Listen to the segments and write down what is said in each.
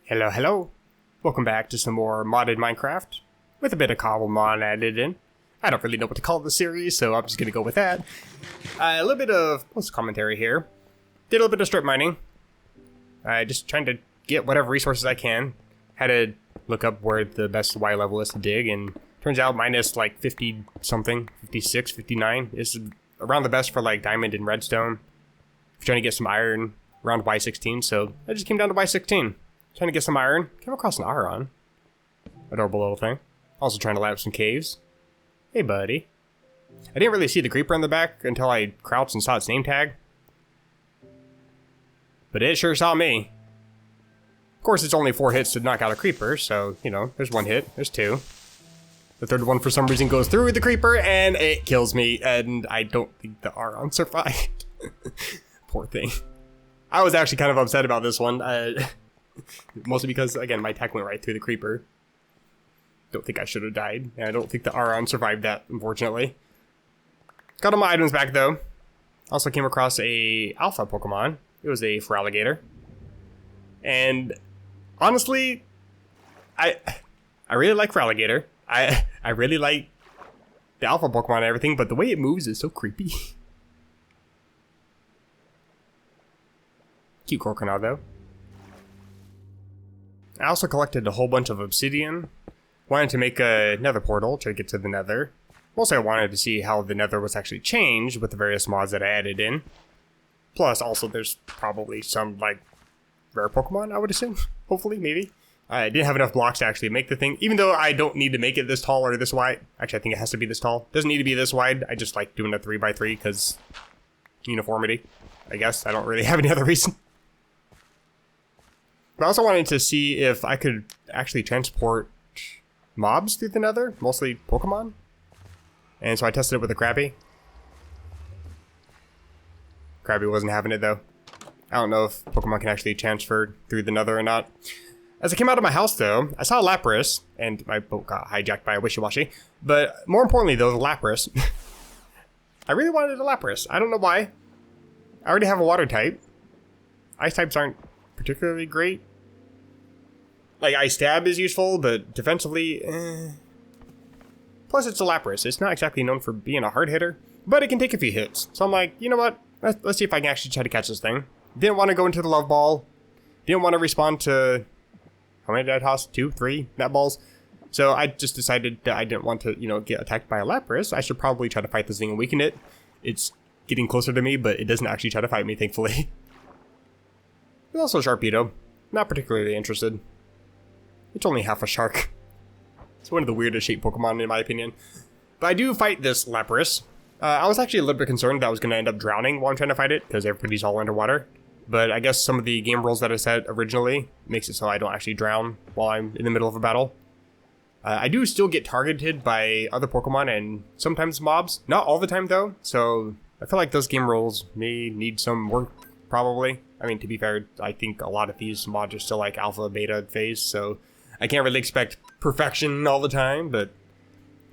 Hello, hello. Welcome back to some more modded Minecraft with a bit of Cobblemon added in. I don't really know what to call the series, so I'm just going to go with that. A little bit of post-commentary here. Did a little bit of strip mining. Just trying to get whatever resources I can. Had to look up where the best Y level is to dig, and turns out minus like 50 something, 56, 59 is around the best for like diamond and redstone. Trying to get some iron around Y16, so I just came down to Y16. Trying to get some iron. Came across an Aron. Adorable little thing. Also trying to light up some caves. Hey, buddy. I didn't really see the creeper in the back until I crouched and saw its name tag. But it sure saw me. Of course, it's only 4 hits to knock out a creeper, so, you know, there's 1 hit, there's 2. The third one, for some reason, goes through the creeper, and it kills me, and I don't think the Aron survived. Poor thing. I was actually kind of upset about this one. Mostly because, again, my attack went right through the creeper. Don't think I should have died. And I don't think the Aron survived that, unfortunately. Got all my items back, though. Also came across a alpha Pokemon. It was a Feraligatr. And, honestly, I really like Feraligatr. I really like the alpha Pokemon and everything, but the way it moves is so creepy. Cute Croconaw, though. I also collected a whole bunch of obsidian. Wanted to make a nether portal to get to the nether. Mostly I wanted to see how the nether was actually changed with the various mods that I added in. Plus, also, there's probably some, like, rare Pokemon, I would assume. Hopefully, maybe. I didn't have enough blocks to actually make the thing. Even though I don't need to make it this tall or this wide. Actually, I think it has to be this tall. Doesn't need to be this wide. I just like doing a 3x3 because uniformity, I guess. I don't really have any other reason. But I also wanted to see if I could actually transport mobs through the nether, mostly Pokemon. And so I tested it with a Krabby. Krabby wasn't having it though. I don't know if Pokemon can actually transfer through the nether or not. As I came out of my house though, I saw a Lapras, and my boat got hijacked by a Wishy-Washy. But more importantly though, the Lapras. I really wanted a Lapras. I don't know why. I already have a water type. Ice types aren't particularly great. Like, Ice Stab is useful, but defensively, Plus, it's a Lapras. It's not exactly known for being a hard hitter, but it can take a few hits. So I'm like, you know what? Let's see if I can actually try to catch this thing. Didn't want to go into the Love Ball. Didn't want to respond to... How many did I toss? 2, 3 net balls? So I just decided that I didn't want to, you know, get attacked by a Lapras. I should probably try to fight this thing and weaken it. It's getting closer to me, but it doesn't actually try to fight me, thankfully. There's also Sharpedo. Not particularly interested. It's only half a shark. It's one of the weirdest shaped Pokemon in my opinion. But I do fight this Lapras. I was actually a little bit concerned that I was going to end up drowning while I'm trying to fight it, because everybody's all underwater. But I guess some of the game rules that I set originally makes it so I don't actually drown while I'm in the middle of a battle. I do still get targeted by other Pokemon and sometimes mobs. Not all the time though, so I feel like those game rules may need some work, probably. I mean, to be fair, I think a lot of these mods are still like alpha, beta phase, so I can't really expect perfection all the time, but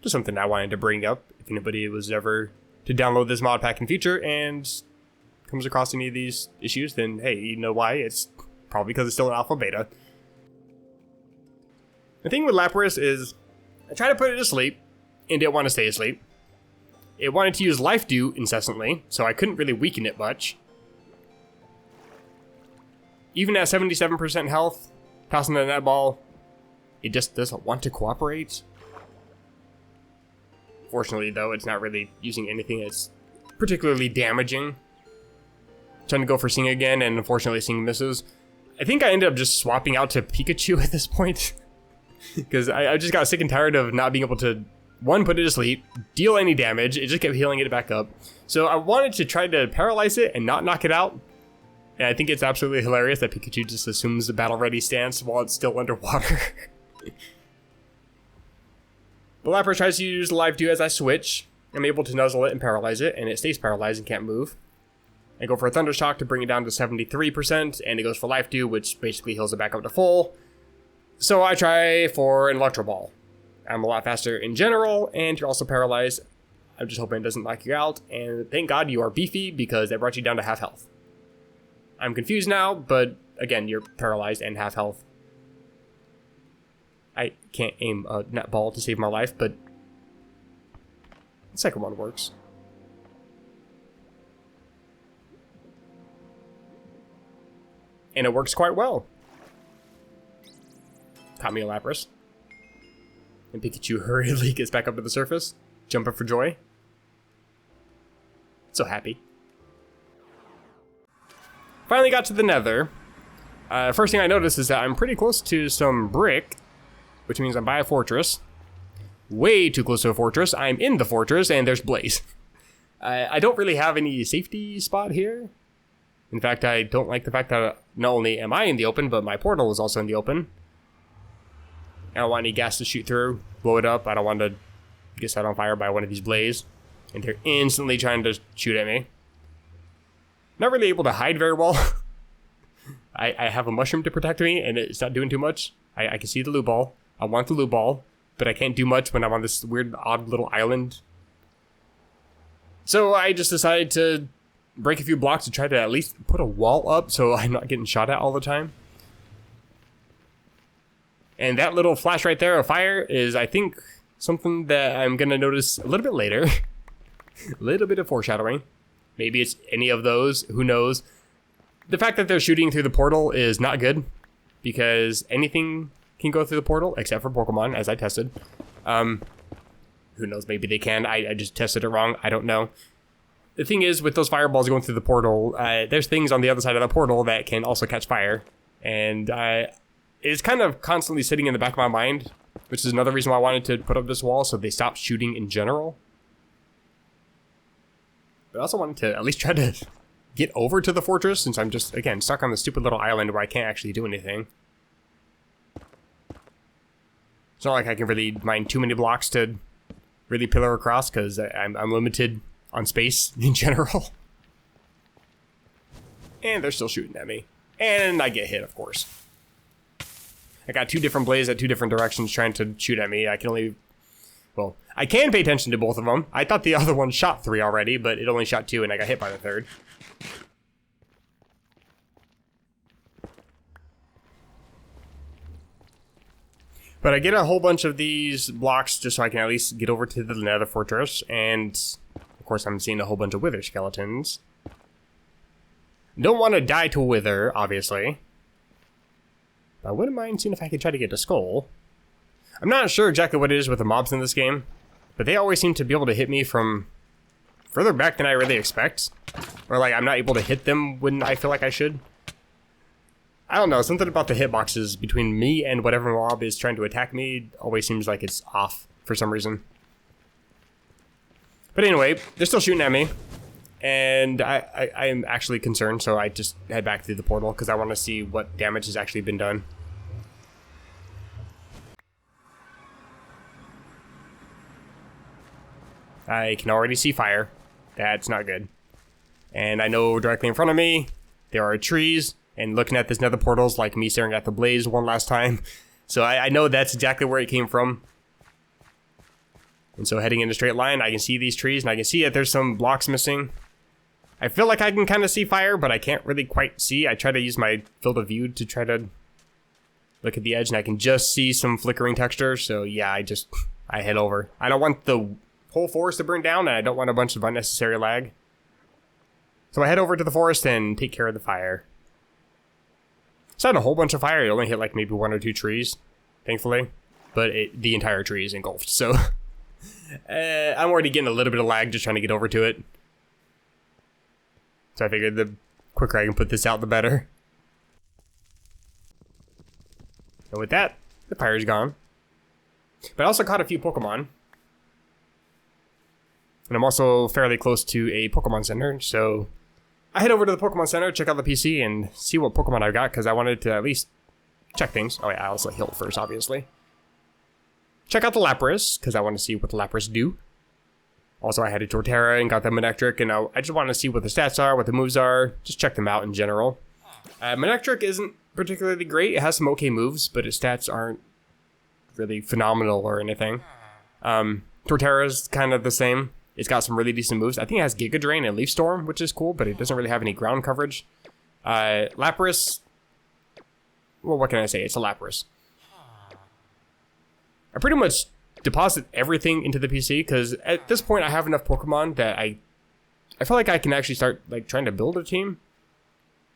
just something I wanted to bring up if anybody was ever to download this mod pack in future and comes across any of these issues, then hey, you know why? It's probably because it's still an alpha beta. The thing with Lapras is I tried to put it to sleep and didn't want to stay asleep. It wanted to use Life Dew incessantly, so I couldn't really weaken it much. Even at 77% health, tossing the net ball, it just doesn't want to cooperate. Fortunately, though, it's not really using anything that's particularly damaging. Trying to go for Sing again, and unfortunately Sing misses. I think I ended up just swapping out to Pikachu at this point. Because I just got sick and tired of not being able to, one, put it to sleep, deal any damage. It just kept healing it back up. So I wanted to try to paralyze it and not knock it out. And I think it's absolutely hilarious that Pikachu just assumes the battle ready stance while it's still underwater. The Lapras tries to use Live Dew as I switch. I'm able to nuzzle it and paralyze it, and it stays paralyzed and can't move. I go for a Thunder Shock to bring it down to 73%, and it goes for Life Dew, which basically heals it back up to full. So I try for an Electro Ball. I'm a lot faster in general, and you're also paralyzed. I'm just hoping it doesn't knock you out, and thank God you are beefy, because that brought you down to half health. I'm confused now, but again, you're paralyzed and half health. I can't aim a net ball to save my life, but the second one works. And it works quite well. Caught me a Lapras. And Pikachu hurriedly gets back up to the surface, jumping for joy. So happy. Finally got to the Nether. First thing I noticed is that I'm pretty close to some brick, which means I'm by a fortress. Way too close to a fortress. I'm in the fortress, and there's Blaze. I don't really have any safety spot here. In fact, I don't like the fact that not only am I in the open, but my portal is also in the open. I don't want any gas to shoot through, blow it up. I don't want to get set on fire by one of these Blaze. And they're instantly trying to shoot at me. Not really able to hide very well. I have a mushroom to protect me, and it's not doing too much. I can see the loot ball. I want the loot ball, but I can't do much when I'm on this weird, odd little island. So I just decided to break a few blocks to try to at least put a wall up so I'm not getting shot at all the time. And that little flash right there of fire is, I think, something that I'm going to notice a little bit later. A little bit of foreshadowing. Maybe it's any of those, who knows. The fact that they're shooting through the portal is not good, because anything can go through the portal, except for Pokemon, as I tested. Who knows, maybe they can. I just tested it wrong, I don't know. The thing is, with those fireballs going through the portal, there's things on the other side of the portal that can also catch fire. And it's kind of constantly sitting in the back of my mind, which is another reason why I wanted to put up this wall, so they stop shooting in general. But I also wanted to at least try to get over to the fortress, since I'm just, again, stuck on this stupid little island where I can't actually do anything. It's not like I can really mine too many blocks to really pillar across, because I'm limited on space in general. And they're still shooting at me. And I get hit, of course. I got two different Blaze at two different directions trying to shoot at me. I can only... Well, I can pay attention to both of them. I thought the other one shot 3 already, but it only shot 2 and I got hit by the 3rd. But I get a whole bunch of these blocks just so I can at least get over to the Nether Fortress, and of course I'm seeing a whole bunch of Wither skeletons. Don't want to die to Wither, obviously. But I wouldn't mind seeing if I could try to get a Skull. I'm not sure exactly what it is with the mobs in this game, but they always seem to be able to hit me from further back than I really expect. Or like I'm not able to hit them when I feel like I should. I don't know, something about the hitboxes between me and whatever mob is trying to attack me always seems like it's off for some reason. But anyway, they're still shooting at me. And I am actually concerned, so I just head back through the portal because I want to see what damage has actually been done. I can already see fire. That's not good. And I know directly in front of me, there are trees. And looking at this nether portal is like me staring at the Blaze one last time. So I know that's exactly where it came from. And so heading in a straight line, I can see these trees, and I can see that there's some blocks missing. I feel like I can kind of see fire, but I can't really quite see. I try to use my field of view to try to look at the edge, and I can just see some flickering texture. So yeah, I head over. I don't want the whole forest to burn down, and I don't want a bunch of unnecessary lag. So I head over to the forest and take care of the fire. It's not a whole bunch of fire. It only hit like maybe 1 or 2 trees, thankfully. But the entire tree is engulfed, so... I'm already getting a little bit of lag just trying to get over to it. So I figured the quicker I can put this out, the better. And with that, the fire's gone. But I also caught a few Pokemon. And I'm also fairly close to a Pokemon Center, so... I head over to the Pokemon Center, check out the PC, and see what Pokemon I've got, because I wanted to at least check things. Oh yeah, I also healed first, obviously. Check out the Lapras, because I want to see what the Lapras do. Also, I had a Torterra and got them Manectric, and I just want to see what the stats are, what the moves are, just check them out in general. Manectric isn't particularly great. It has some okay moves, but its stats aren't really phenomenal or anything. Torterra's kind of the same. It's got some really decent moves. I think it has Giga Drain and Leaf Storm, which is cool, but it doesn't really have any ground coverage. Lapras... Well, what can I say? It's a Lapras. I pretty much deposit everything into the PC because at this point I have enough Pokemon that I feel like I can actually start like trying to build a team.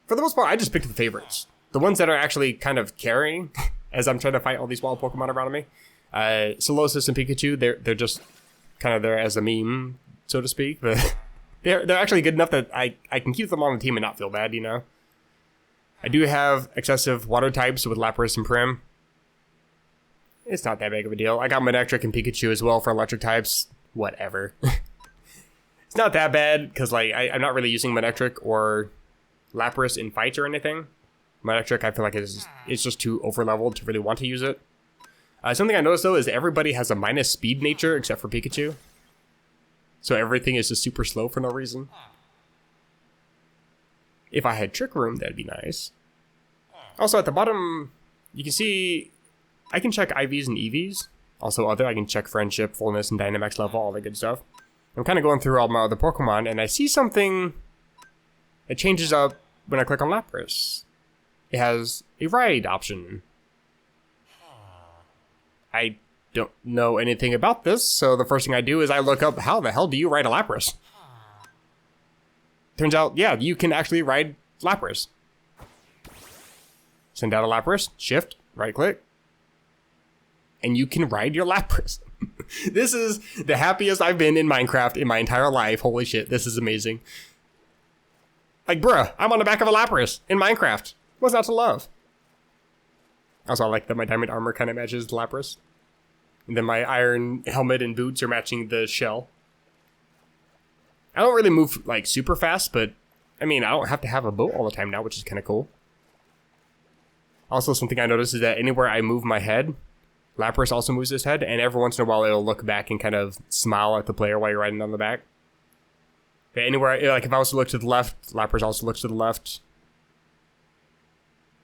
For the most part, I just picked the favorites. The ones that are actually kind of carrying as I'm trying to fight all these wild Pokemon around me. Solosis and Pikachu, they're just kind of there as a meme, so to speak, but they're actually good enough that I can keep them on the team and not feel bad, you know? I do have excessive water types with Lapras and Prim. It's not that big of a deal. I got Manectric and Pikachu as well for electric types. Whatever. It's not that bad, because like I'm not really using Manectric or Lapras in fights or anything. Manectric, I feel like it's just too over-leveled to really want to use it. Something I noticed, though, is everybody has a minus speed nature except for Pikachu. So everything is just super slow for no reason. If I had Trick Room, that'd be nice. Also, at the bottom, you can see I can check IVs and EVs. Also I can check Friendship, Fullness, and Dynamax level, all that good stuff. I'm kind of going through all my other Pokemon, and I see something that changes up when I click on Lapras. It has a ride option. I don't know anything about this, so the first thing I do is I look up, how the hell do you ride a Lapras? Turns out, yeah, you can actually ride Lapras. Send out a Lapras, shift, right click, and you can ride your Lapras. This is the happiest I've been in Minecraft in my entire life. Holy shit, this is amazing. Like, bruh, I'm on the back of a Lapras in Minecraft. What's not to love? Also, I like that my diamond armor kind of matches the Lapras. And then my iron helmet and boots are matching the shell. I don't really move, like, super fast, but, I mean, I don't have to have a boat all the time now, which is kind of cool. Also, something I noticed is that anywhere I move my head, Lapras also moves his head, and every once in a while it'll look back and kind of smile at the player while you're riding on the back. But anywhere, like, if I was to look to the left, Lapras also looks to the left.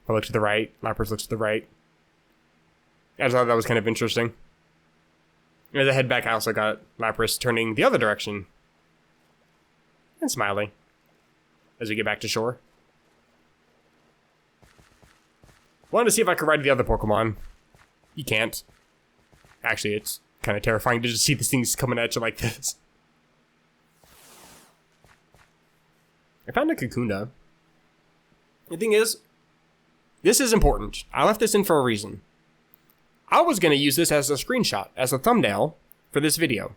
If I look to the right, Lapras looks to the right. I just thought that was kind of interesting. And as I head back, I also got Lapras turning the other direction. And smiling. As we get back to shore. Wanted to see if I could ride the other Pokemon. You can't. Actually, it's kind of terrifying to just see these things coming at you like this. I found a Kakuna. The thing is, this is important. I left this in for a reason. I was going to use this as a screenshot, as a thumbnail for this video.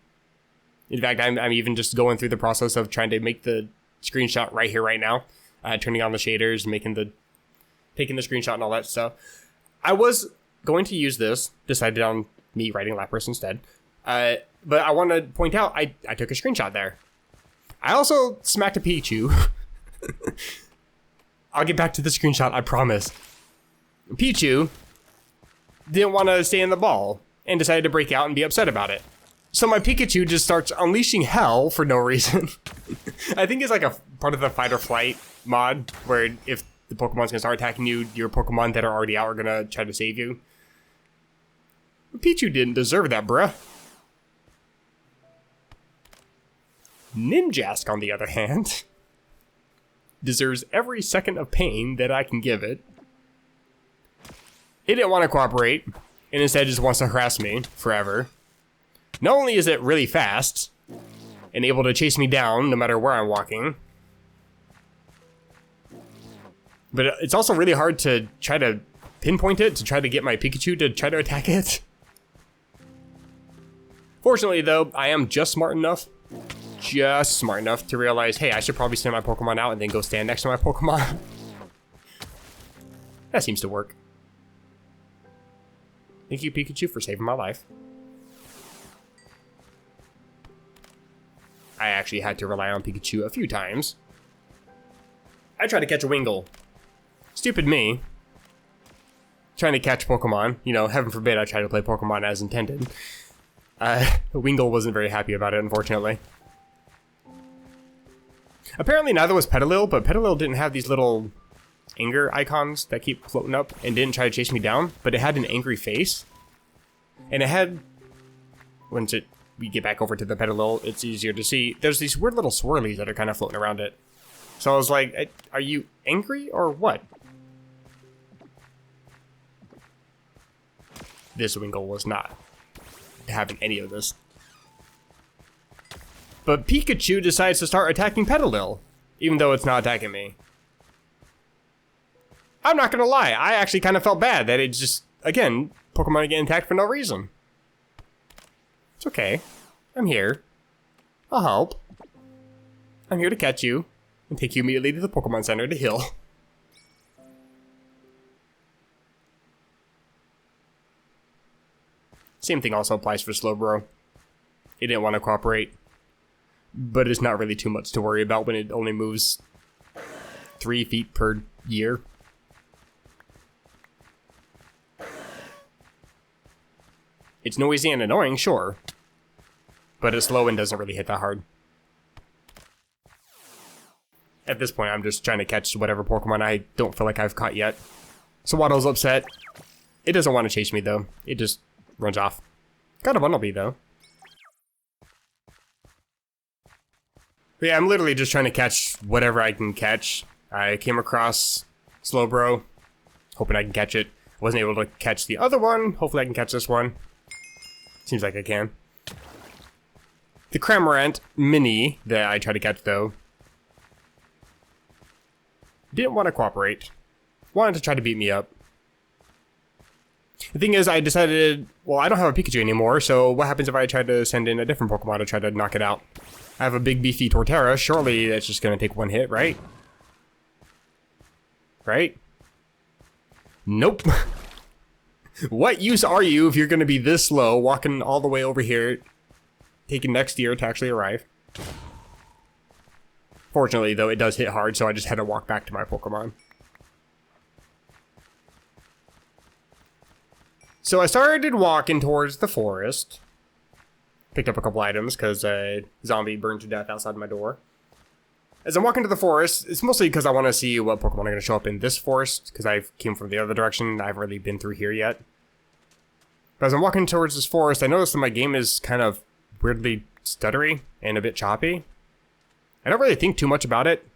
In fact, I'm even just going through the process of trying to make the screenshot right here, right now. Turning on the shaders, taking the screenshot and all that stuff. I was going to use this, decided on me writing Lapras instead. But I want to point out, I took a screenshot there. I also smacked a Pichu. I'll get back to the screenshot, I promise. Pichu didn't want to stay in the ball and decided to break out and be upset about it. So my Pikachu just starts unleashing hell for no reason. I think it's like a part of the fight or flight mod where if the Pokemon's gonna start attacking you, your Pokemon that are already out are gonna try to save you. Pichu didn't deserve that, bruh. Ninjask, on the other hand, deserves every second of pain that I can give it. It didn't want to cooperate, and instead just wants to harass me forever. Not only is it really fast, and able to chase me down no matter where I'm walking, but it's also really hard to try to pinpoint it, to try to get my Pikachu to try to attack it. Fortunately, though, I am just smart enough to realize, hey, I should probably send my Pokemon out and then go stand next to my Pokemon. That seems to work. Thank you, Pikachu, for saving my life. I actually had to rely on Pikachu a few times. I tried to catch a Wingull. Stupid me. Trying to catch Pokemon. You know, heaven forbid I try to play Pokemon as intended. Wingull wasn't very happy about it, unfortunately. Apparently neither was Petalil, but Petalil didn't have these little anger icons that keep floating up and didn't try to chase me down, but it had an angry face. And it had, once we get back over to the Petalil, it's easier to see. There's these weird little swirlies that are kind of floating around it. So I was like, are you angry or what? This Wingull was not. having any of this. But Pikachu decides to start attacking Petalil, even though it's not attacking me. I'm not gonna lie, I actually kind of felt bad that it just, again, Pokemon getting attacked for no reason. It's okay. I'm here. I'll help. I'm here to catch you and take you immediately to the Pokemon Center to heal. Same thing also applies for Slowbro. It didn't want to cooperate, but it's not really too much to worry about when it only moves 3 feet per year. It's noisy and annoying, sure, but it's slow and doesn't really hit that hard. At this point, I'm just trying to catch whatever Pokemon I don't feel like I've caught yet. So Waddle's upset. It doesn't want to chase me, though. It just runs off. Got a Bunnelby, though. But yeah, I'm literally just trying to catch whatever I can catch. I came across Slowbro, hoping I can catch it. Wasn't able to catch the other one. Hopefully I can catch this one. Seems like I can. The Cramorant Mini that I tried to catch, though, didn't want to cooperate. Wanted to try to beat me up. The thing is, I decided, well, I don't have a Pikachu anymore, so what happens if I try to send in a different Pokemon to try to knock it out? I have a big beefy Torterra, surely that's just gonna take one hit, right? Right? Nope. What use are you if you're gonna be this slow, walking all the way over here, taking next year to actually arrive? Fortunately, though, it does hit hard, so I just had to walk back to my Pokemon. So I started walking towards the forest. Picked up a couple items, because a zombie burned to death outside my door. As I'm walking to the forest, it's mostly because I want to see what Pokemon are going to show up in this forest, because I came from the other direction. I haven't really been through here yet. But as I'm walking towards this forest, I noticed that my game is kind of weirdly stuttery and a bit choppy. I don't really think too much about it.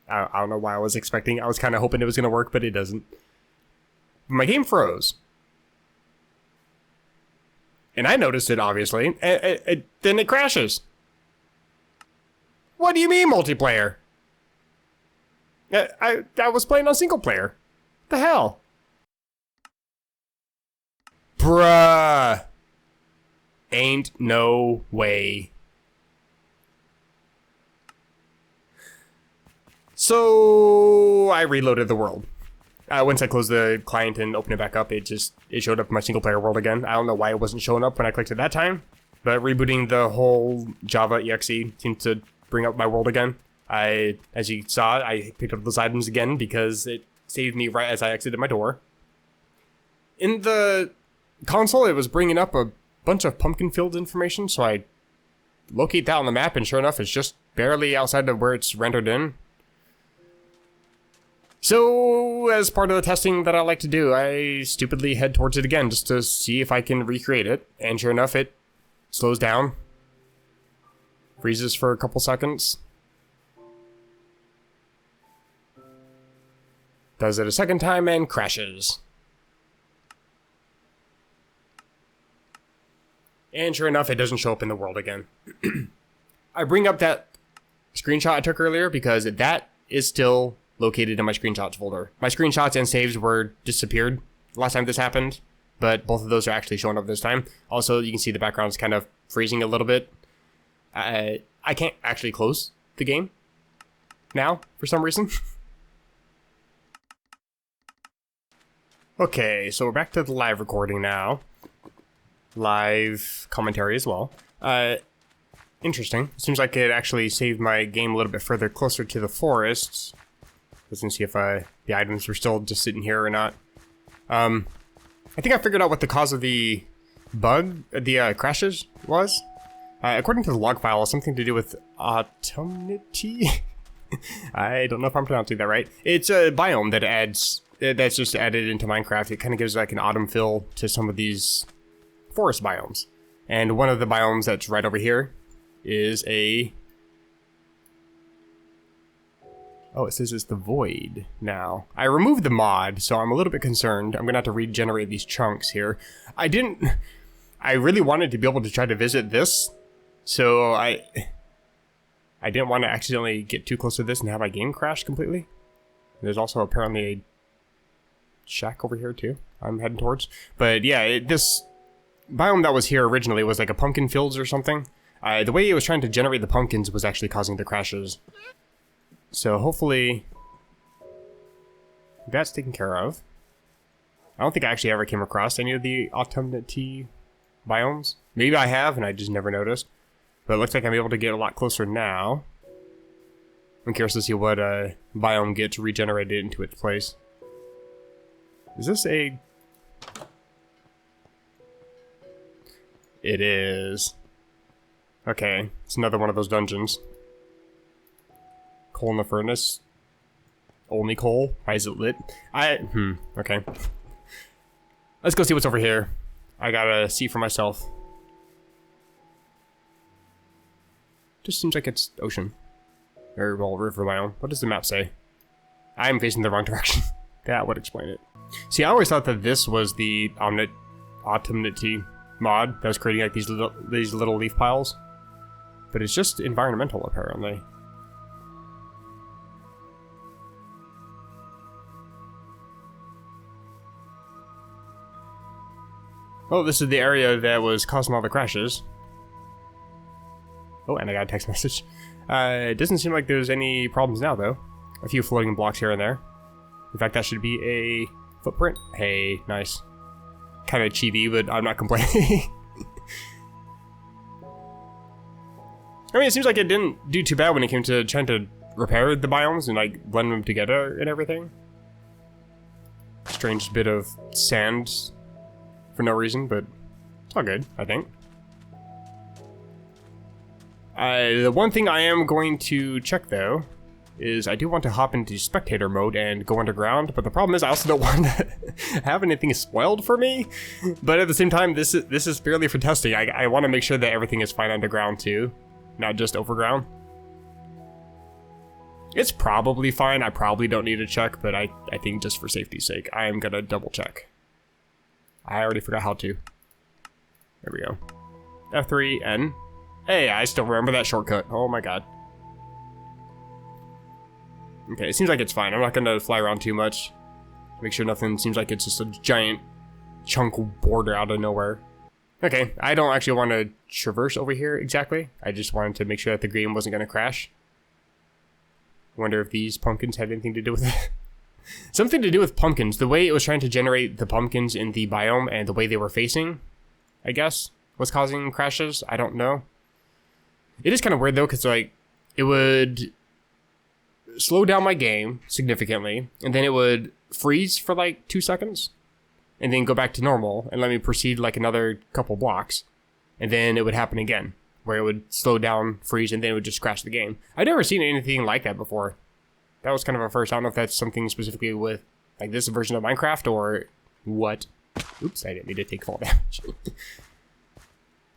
I don't know why I was expecting. I was kind of hoping it was going to work, but it doesn't. My game froze. And I noticed it, obviously. Then it crashes. What do you mean, multiplayer? I was playing on single player. The hell? Bruh. Ain't no way. So I reloaded the world. Once I closed the client and opened it back up, it showed up in my single player world again. I don't know why it wasn't showing up when I clicked it that time, but rebooting the whole Java exe seemed to bring up my world again. As you saw, I picked up those items again because it saved me right as I exited my door. In the console, it was bringing up a bunch of pumpkin field information, so I locate that on the map, and sure enough, it's just barely outside of where it's rendered in. So, as part of the testing that I like to do, I stupidly head towards it again just to see if I can recreate it. And sure enough, it slows down. Freezes for a couple seconds. Does it a second time and crashes. And sure enough, it doesn't show up in the world again. I bring up that screenshot I took earlier because that is still located in my screenshots folder. My screenshots and saves were disappeared last time this happened, but both of those are actually showing up this time. Also, you can see the background's kind of freezing a little bit. I can't actually close the game now for some reason. Okay, so we're back to the live recording now. Live commentary as well. Interesting. Seems like it actually saved my game a little bit further closer to the forests. Let's see if the items were still just sitting here or not. I think I figured out what the cause of the bug, the crashes was. According to the log file, something to do with autumnity. I don't know if I'm pronouncing that right. It's a biome that that's just added into Minecraft. It kind of gives like an autumn feel to some of these forest biomes. And one of the biomes that's right over here is a Oh, it says it's the void now. I removed the mod, so I'm a little bit concerned. I'm going to have to regenerate these chunks here. I really wanted to be able to try to visit this, so I didn't want to accidentally get too close to this and have my game crash completely. There's also apparently a shack over here too I'm heading towards. But yeah, this biome that was here originally was like a pumpkin fields or something. The way it was trying to generate the pumpkins was actually causing the crashes. So hopefully that's taken care of. I don't think I actually ever came across any of the autumnity biomes. Maybe I have and I just never noticed. But it looks like I'm able to get a lot closer now. I'm curious to see what biome gets regenerated into its place. Is this a... It is. Okay, it's another one of those dungeons. Coal in the furnace. Only coal? Why is it lit? Okay. Let's go see what's over here. I gotta see for myself. Just seems like it's ocean. Or, well, river biome. What does the map say? I'm facing the wrong direction. That would explain it. See, I always thought that this was the autumnity mod that was creating like these little leaf piles. But it's just environmental, apparently. Oh, this is the area that was causing all the crashes. Oh, and I got a text message. It doesn't seem like there's any problems now, though. A few floating blocks here and there. In fact, that should be a footprint. Hey, nice. Kind of cheaty, but I'm not complaining. I mean, it seems like it didn't do too bad when it came to trying to repair the biomes and, like, blend them together and everything. Strange bit of sand for no reason, but it's all good, I think. The one thing I am going to check, though, is I do want to hop into spectator mode and go underground, but the problem is I also don't want to have anything spoiled for me. But at the same time, this is purely for testing. I want to make sure that everything is fine underground, too, not just overground. It's probably fine. I probably don't need to check, but I think just for safety's sake, I am going to double check. I already forgot how to. There we go. F3N. Hey, I still remember that shortcut. Oh my god. Okay, it seems like it's fine. I'm not gonna fly around too much. Make sure nothing seems like it's just a giant chunk border out of nowhere. Okay, I don't actually want to traverse over here exactly. I just wanted to make sure that the game wasn't gonna crash. Wonder if these pumpkins had anything to do with it. Something to do with pumpkins. The way it was trying to generate the pumpkins in the biome and the way they were facing, I guess, was causing crashes. I don't know. It is kind of weird though, because like it would slow down my game significantly, and then it would freeze for like 2 seconds, and then go back to normal, and let me proceed like another couple blocks, and then it would happen again, where it would slow down, freeze, and then it would just crash the game. I've never seen anything like that before. That was kind of a first. I don't know if that's something specifically with like this version of Minecraft or what. Oops, I didn't mean to take fall damage.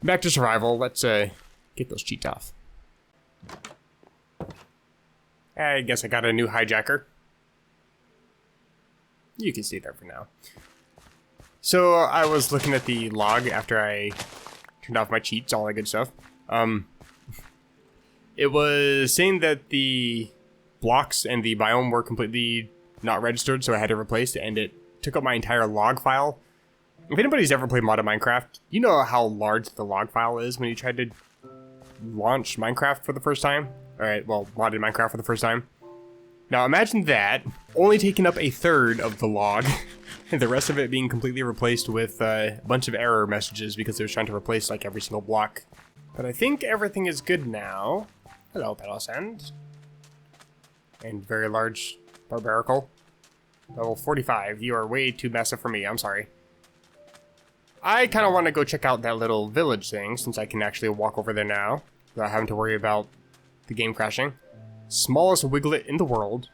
Back to survival. Let's get those cheats off. I guess I got a new hijacker. You can see there for now. So I was looking at the log after I turned off my cheats, all that good stuff. It was saying that the blocks and the biome were completely not registered, so I had to replace it, and it took up my entire log file. If anybody's ever played modded Minecraft, you know how large the log file is when you try to launch Minecraft for the first time. Alright, well, modded Minecraft for the first time. Now imagine that, only taking up a third of the log, and the rest of it being completely replaced with a bunch of error messages because it was trying to replace like every single block. But I think everything is good now. Hello, Pelosand. And very large barbarical. Level 45, you are way too massive for me, I'm sorry. I kind of want to go check out that little village thing, since I can actually walk over there now, without having to worry about the game crashing. Smallest wiglet in the world.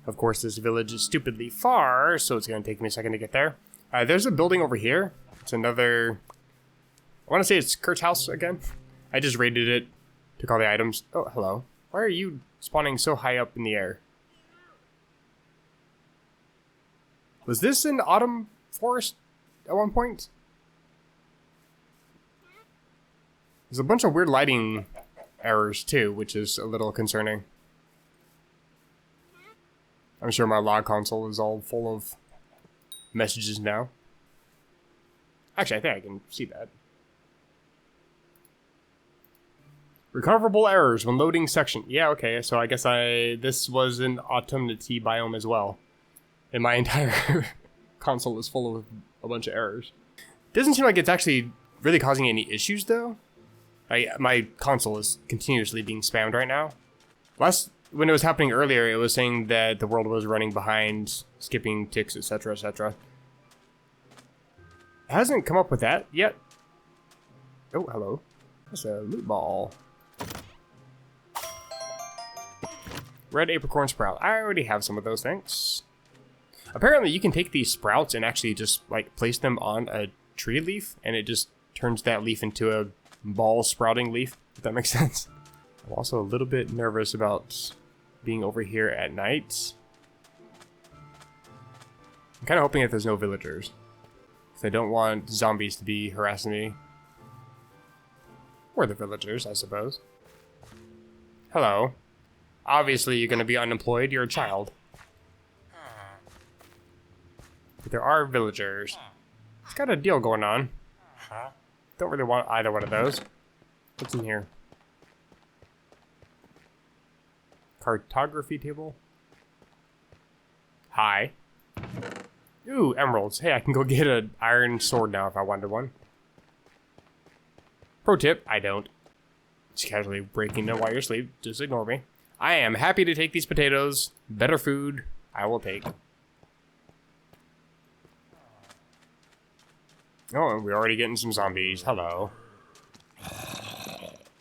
Of course, this village is stupidly far, so it's going to take me a second to get there. There's a building over here. It's another... I want to say it's Kurt's house again. I just raided it, took all the items. Oh, hello. Why are you spawning so high up in the air? Was this an autumn forest at one point? There's a bunch of weird lighting errors too, which is a little concerning. I'm sure my log console is all full of messages now. Actually, I think I can see that. Recoverable errors when loading section. Yeah, okay, so I guess this was an autumnity biome as well. And my entire console is full of a bunch of errors. Doesn't seem like it's actually really causing any issues though. My console is continuously being spammed right now. When it was happening earlier, it was saying that the world was running behind, skipping ticks, etc., etc. It hasn't come up with that yet. Oh, hello. That's a loot ball. Red apricorn sprout. I already have some of those things. Apparently, you can take these sprouts and actually just like place them on a tree leaf, and it just turns that leaf into a ball sprouting leaf, if that makes sense. I'm also a little bit nervous about being over here at night. I'm kind of hoping that there's no villagers, because I don't want zombies to be harassing me. Or the villagers, I suppose. Hello. Obviously, you're going to be unemployed. You're a child. But there are villagers. It's got a deal going on. Don't really want either one of those. What's in here? Cartography table? Hi. Ooh, emeralds. Hey, I can go get an iron sword now if I wanted one. Pro tip, I don't. Just casually breaking in while you're asleep. Just ignore me. I am happy to take these potatoes. Better food, I will take. Oh, we're already getting some zombies. Hello.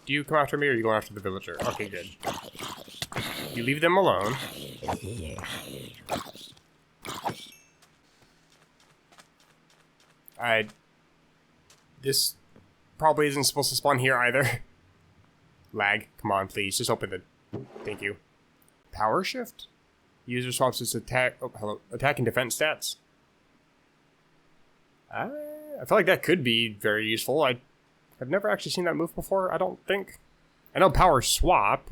Do you come after me or are you going after the villager? Okay, good. You leave them alone. This probably isn't supposed to spawn here either. Lag. Come on, please. Just open the... Thank you. Power shift? User swaps its attack... Oh, hello. Attack and defense stats. I feel like that could be very useful. I've never actually seen that move before, I don't think. I know power swap.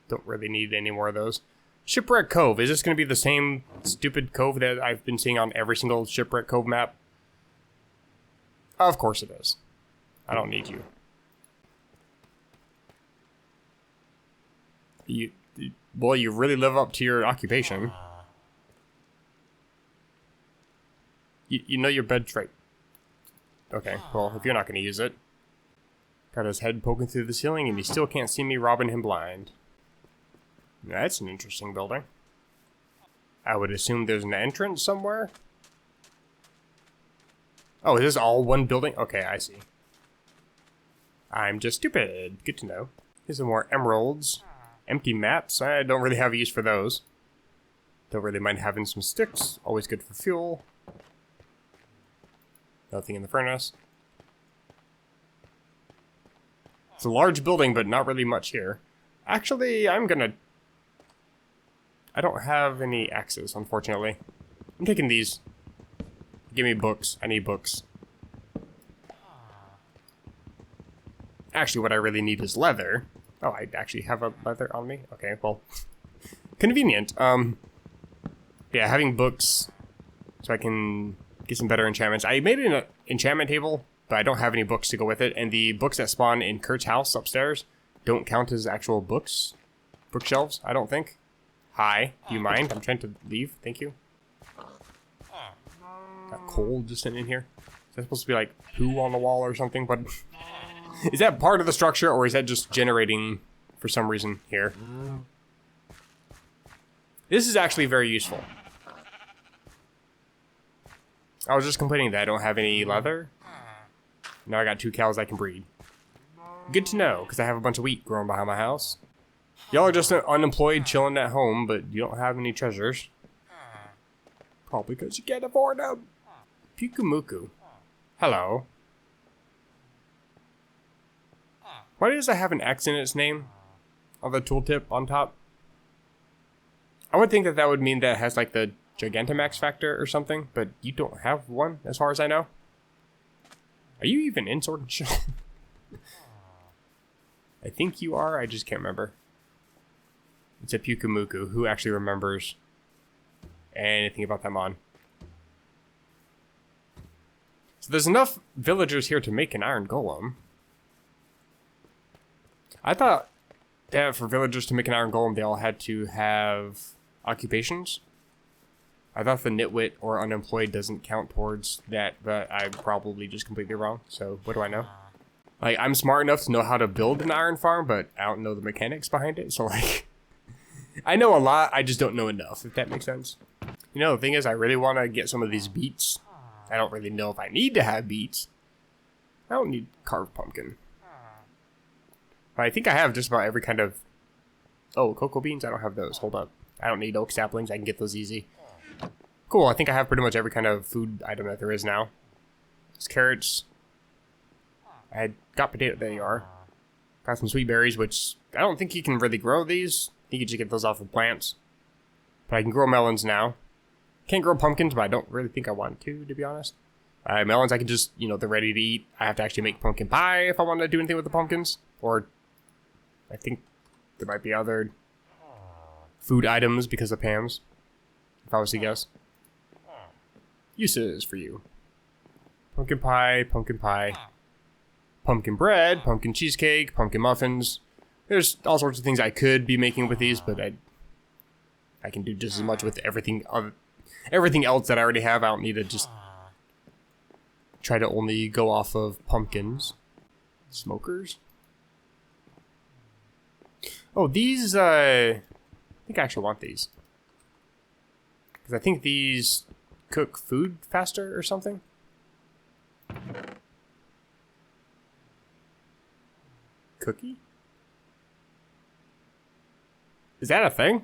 Don't really need any more of those. Shipwreck Cove. Is this going to be the same stupid cove that I've been seeing on every single Shipwreck Cove map? Of course it is. I don't need you. Well, you really live up to your occupation. You know your bed's right. Okay, well, if you're not going to use it. Got his head poking through the ceiling and he still can't see me robbing him blind. That's an interesting building. I would assume there's an entrance somewhere. Oh, is this all one building? Okay, I see. I'm just stupid. Good to know. Here's some more emeralds. Empty maps. I don't really have use for those. Don't really mind having some sticks. Always good for fuel. Nothing in the furnace. It's a large building, but not really much here. Actually, I don't have any axes, unfortunately. I'm taking these. Give me books. I need books. Actually, what I really need is leather. Oh, I actually have a leather on me? Okay, well. Convenient. Yeah, having books so I can get some better enchantments. I made an enchantment table, but I don't have any books to go with it. And the books that spawn in Kurt's house upstairs don't count as actual books. Bookshelves, I don't think. Hi, do you mind? I'm trying to leave, thank you. Got coal just sitting in here. Is that supposed to be like poo on the wall or something? But is that part of the structure or is that just generating for some reason here? This is actually very useful. I was just complaining that I don't have any leather. Now I got 2 cows I can breed. Good to know, because I have a bunch of wheat growing behind my house. Y'all are just unemployed chilling at home, but you don't have any treasures. Probably because you can't afford them. Pukumuku. Hello. Why does it have an X in its name? On the tooltip on top? I would think that that would mean that it has like the Gigantamax factor or something, but you don't have one as far as I know. Are you even in Sword and Shield? I think you are, I just can't remember. It's a Pukumuku. Who actually remembers anything about that mon? So there's enough villagers here to make an iron golem. I thought that for villagers to make an iron golem, they all had to have occupations. I thought the nitwit or unemployed doesn't count towards that, but I'm probably just completely wrong. So what do I know? Like, I'm smart enough to know how to build an iron farm, but I don't know the mechanics behind it. So like, I know a lot, I just don't know enough, if that makes sense. You know, the thing is, I really want to get some of these beets. I don't really know if I need to have beets. I don't need carved pumpkin. But I think I have just about every kind of... Oh, cocoa beans? I don't have those. Hold up. I don't need oak saplings. I can get those easy. Cool, I think I have pretty much every kind of food item that there is now. There's carrots. I got potato. There you are. Got some sweet berries, which I don't think you can really grow these. You can just get those off of plants. But I can grow melons now. Can't grow pumpkins, but I don't really think I want to be honest. Melons, I can just, you know, they're ready to eat. I have to actually make pumpkin pie if I want to do anything with the pumpkins. Or, I think there might be other food items because of Pam's, if I was to guess. Uses for you. Pumpkin pie, pumpkin bread, pumpkin cheesecake, pumpkin muffins. There's all sorts of things I could be making with these, but I can do just as much with everything else that I already have. I don't need to just try to only go off of pumpkins. Smokers? Oh, these, I think I actually want these. Because I think these cook food faster or something. Cookie? Is that a thing?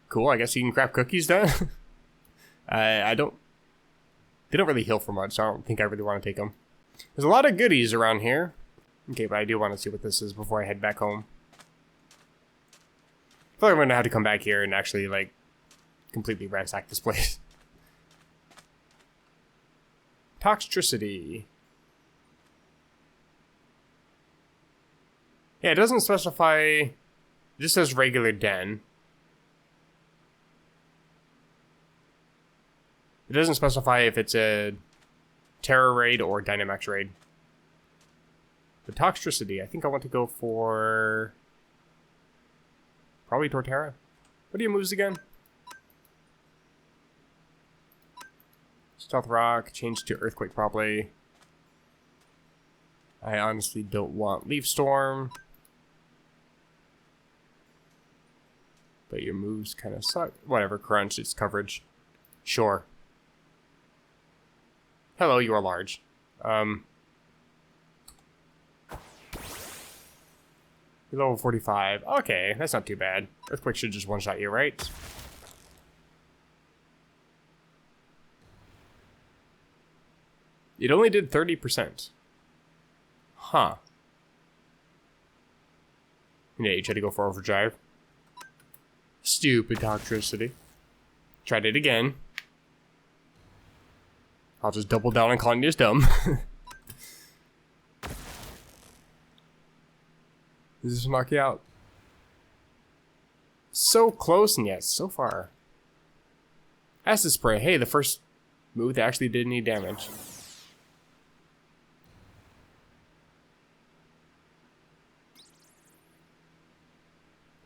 Cool, I guess you can craft cookies then. They don't really heal for much, so I don't think I really want to take them. There's a lot of goodies around here. Okay, but I do want to see what this is before I head back home. I feel like I'm going to have to come back here and actually, like, completely ransack this place. Toxicity. Yeah, it doesn't specify... It just says regular den. It doesn't specify if it's a Terra raid or Dynamax raid. The Toxicity, I think I want to go for... Probably Torterra. What are your moves again? Stealth Rock, change to Earthquake probably. I honestly don't want Leaf Storm. But your moves kind of suck. Whatever, Crunch, it's coverage. Sure. Hello, you are large. You're level 45. Okay, that's not too bad. Earthquake should just one-shot you, right? It only did 30%. Huh. Yeah, you tried to go for overdrive. Stupid Toxicity. Tried it again. I'll just double down on calling you dumb. Does this knock you out? So close and yet so far. Acid Spray. Hey, the first move that actually did any damage.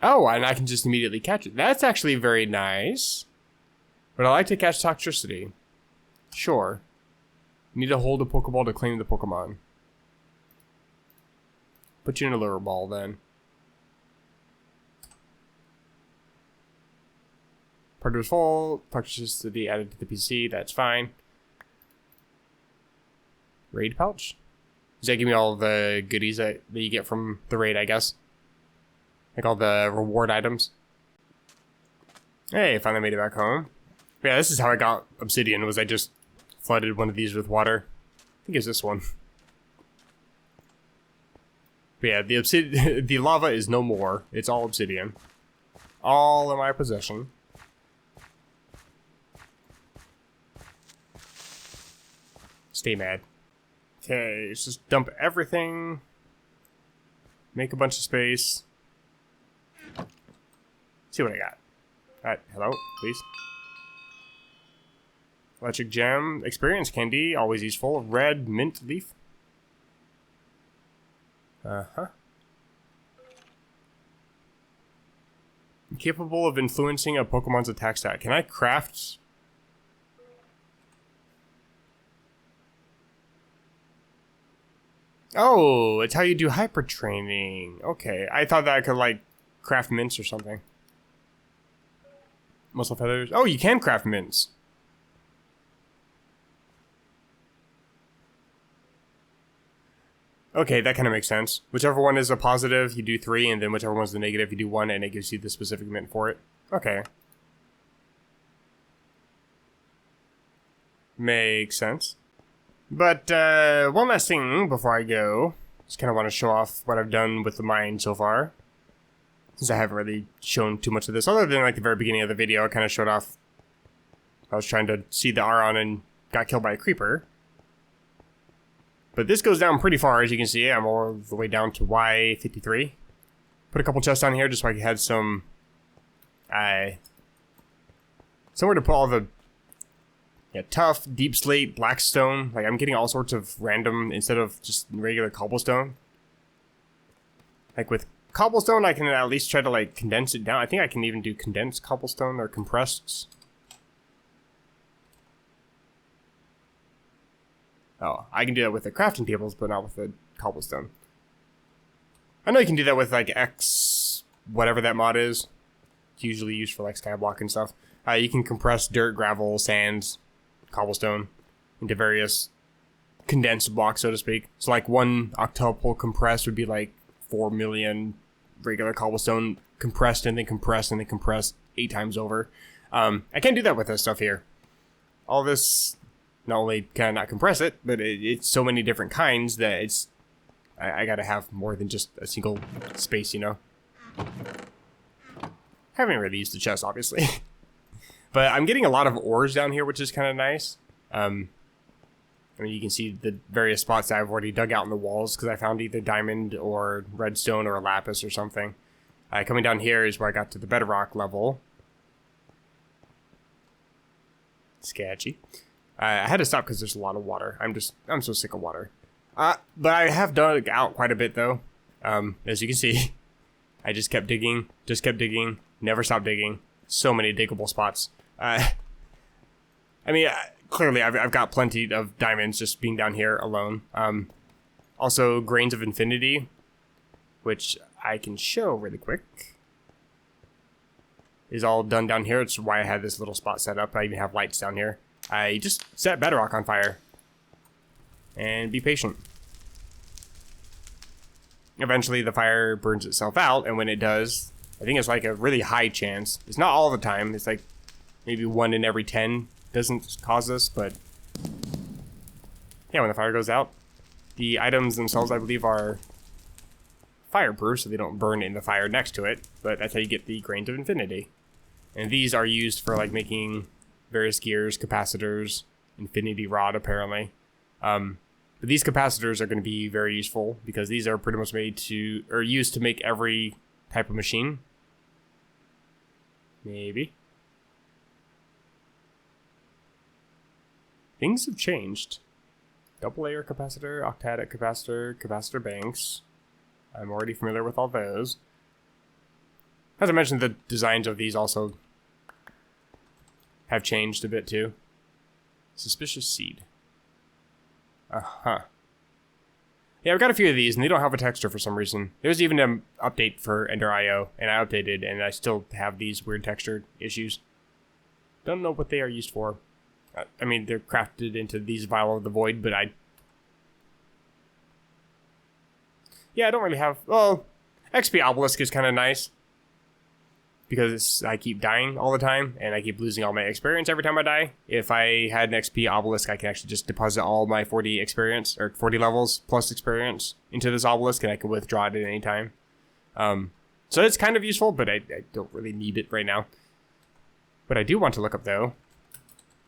Oh, and I can just immediately catch it. That's actually very nice. But I like to catch Toxicity. Sure. Need to hold a Pokeball to claim the Pokemon. Put you in a lure ball then. Part full. Toxicity added to the PC. That's fine. Raid pouch? Does that give me all the goodies that you get from the raid, I guess? Like all the reward items. Hey, finally made it back home. Yeah, this is how I got obsidian, was I just flooded one of these with water. I think it's this one. But yeah, the lava is no more. It's all obsidian. All in my possession. Stay mad. Okay, let's just dump everything. Make a bunch of space. See what I got. Alright, hello, please. Electric gem, experience candy, always useful. Red mint leaf. Capable of influencing a Pokemon's attack stat. Can I craft? Oh, it's how you do hyper training. Okay, I thought that I could like craft mints or something. Muscle feathers. Oh, you can craft mints. Okay, that kind of makes sense. Whichever one is a positive, you do 3, and then whichever one's the negative, you do 1, and it gives you the specific mint for it. Okay. Makes sense. But, one last thing before I go. Just kind of want to show off what I've done with the mine so far. Since I haven't really shown too much of this, other than like the very beginning of the video, I kind of showed off. I was trying to seed the Aron and got killed by a creeper. But this goes down pretty far, as you can see. I'm all the way down to Y53. Put a couple chests down here just so I had some... somewhere to put all the... Yeah, tough, deep slate, black stone. Like, I'm getting all sorts of random, instead of just regular cobblestone. Like, with cobblestone, I can at least try to, like, condense it down. I think I can even do condensed cobblestone or compressed. Oh, I can do that with the crafting tables, but not with the cobblestone. I know you can do that with, like, X... whatever that mod is. It's usually used for, like, skyblock and stuff. You can compress dirt, gravel, sands, cobblestone into various condensed blocks, so to speak. So, like, one octuple compressed would be, like, 4 million regular cobblestone compressed and then compressed and then compressed 8 times over. I can't do that with this stuff here. All this... Not only can I not compress it, but it's so many different kinds that it's... I gotta have more than just a single space, you know? Haven't really used the chest, obviously. But I'm getting a lot of ores down here, which is kind of nice. I mean, you can see the various spots that I've already dug out in the walls, because I found either diamond or redstone or lapis or something. Coming down here is where I got to the bedrock level. Sketchy. I had to stop because there's a lot of water. I'm so sick of water. But I have dug out quite a bit, though. As you can see, I just kept digging, never stopped digging. So many diggable spots. I mean, clearly I've got plenty of diamonds just being down here alone. Also, grains of infinity, which I can show really quick, is all done down here. It's why I had this little spot set up. I even have lights down here. I just set bedrock on fire. And be patient. Eventually the fire burns itself out, and when it does, I think it's like a really high chance. It's not all the time. It's like maybe 1 in every 10 doesn't cause this, but yeah, when the fire goes out, the items themselves, I believe, are fireproof, so they don't burn in the fire next to it, but that's how you get the grains of infinity. And these are used for like making various gears, capacitors, infinity rod, apparently. But these capacitors are going to be very useful because these are pretty much made to, or used to make every type of machine. Maybe. Things have changed. Double layer capacitor, octadic capacitor, capacitor banks. I'm already familiar with all those. As I mentioned, the designs of these also have changed a bit too. Suspicious seed. Uh-huh. Yeah, I've got a few of these, and they don't have a texture for some reason. There's even an update for Ender.io, and I updated, and I still have these weird texture issues. Don't know what they are used for. I mean, they're crafted into these Vial of the Void, but yeah, I don't really have... Well, XP Obelisk is kind of nice. because I keep dying all the time, and I keep losing all my experience every time I die. If I had an XP obelisk, I can actually just deposit all my 40 experience, or 40 levels plus experience into this obelisk, and I can withdraw it at any time. So it's kind of useful, but I don't really need it right now. What I do want to look up, though,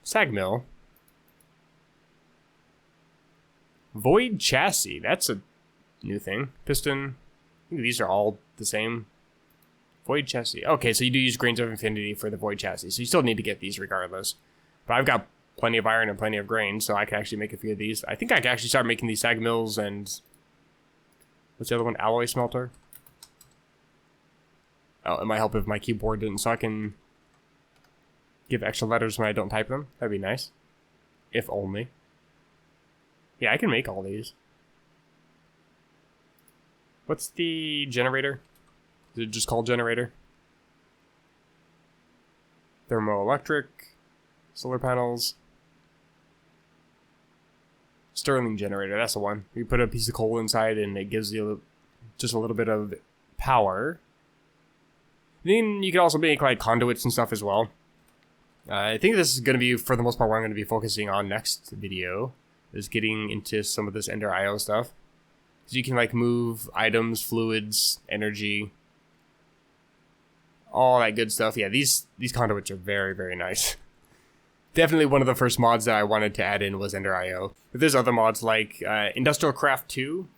sag mill. Void chassis, that's a new thing. Piston, I think these are all the same. Void chassis. Okay, so you do use Grains of Infinity for the Void chassis, so you still need to get these regardless. But I've got plenty of iron and plenty of grain, so I can actually make a few of these. I think I can actually start making these sag mills and... what's the other one? Alloy smelter? Oh, it might help if my keyboard didn't, so I can give extra letters when I don't type them. That'd be nice. If only. Yeah, I can make all these. What's the generator? Is it just called generator? Thermoelectric, solar panels, Stirling generator, that's the one. You put a piece of coal inside and it gives you just a little bit of power. Then you can also make like conduits and stuff as well. I think this is going to be, for the most part, what I'm going to be focusing on next video, is getting into some of this Ender IO stuff. So you can like move items, fluids, energy, all that good stuff. Yeah, these conduits are very, very nice. Definitely one of the first mods that I wanted to add in was Ender IO. But there's other mods like Industrial Craft 2,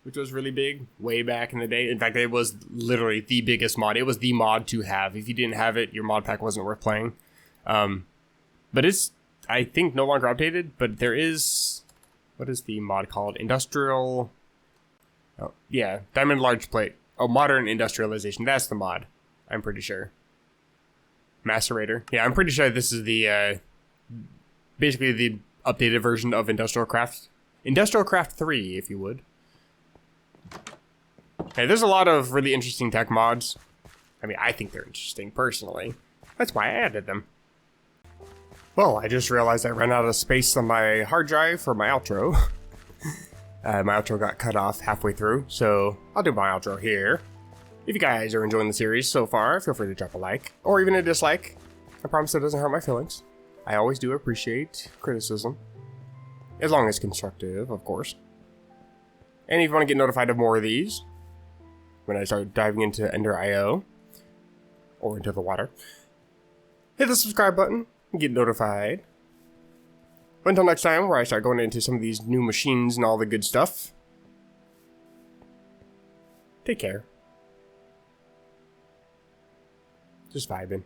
which was really big way back in the day. In fact, it was literally the biggest mod. It was the mod to have. If you didn't have it, your mod pack wasn't worth playing. But it's, I think, no longer updated. But there is, what is the mod called? Industrial, oh yeah, Diamond Large Plate. Oh, Modern Industrialization. That's the mod. I'm pretty sure. Macerator. Yeah, I'm pretty sure this is the, basically the updated version of Industrial Craft. Industrial Craft 3, if you would. Hey, there's a lot of really interesting tech mods. I mean, I think they're interesting, personally. That's why I added them. Well, I just realized I ran out of space on my hard drive for my outro. My outro got cut off halfway through, so I'll do my outro here. If you guys are enjoying the series so far, feel free to drop a like, or even a dislike. I promise it doesn't hurt my feelings. I always do appreciate criticism. As long as constructive, of course. And if you want to get notified of more of these, when I start diving into Ender IO, or into the water, hit the subscribe button and get notified. But until next time, where I start going into some of these new machines and all the good stuff, take care. Just vibing.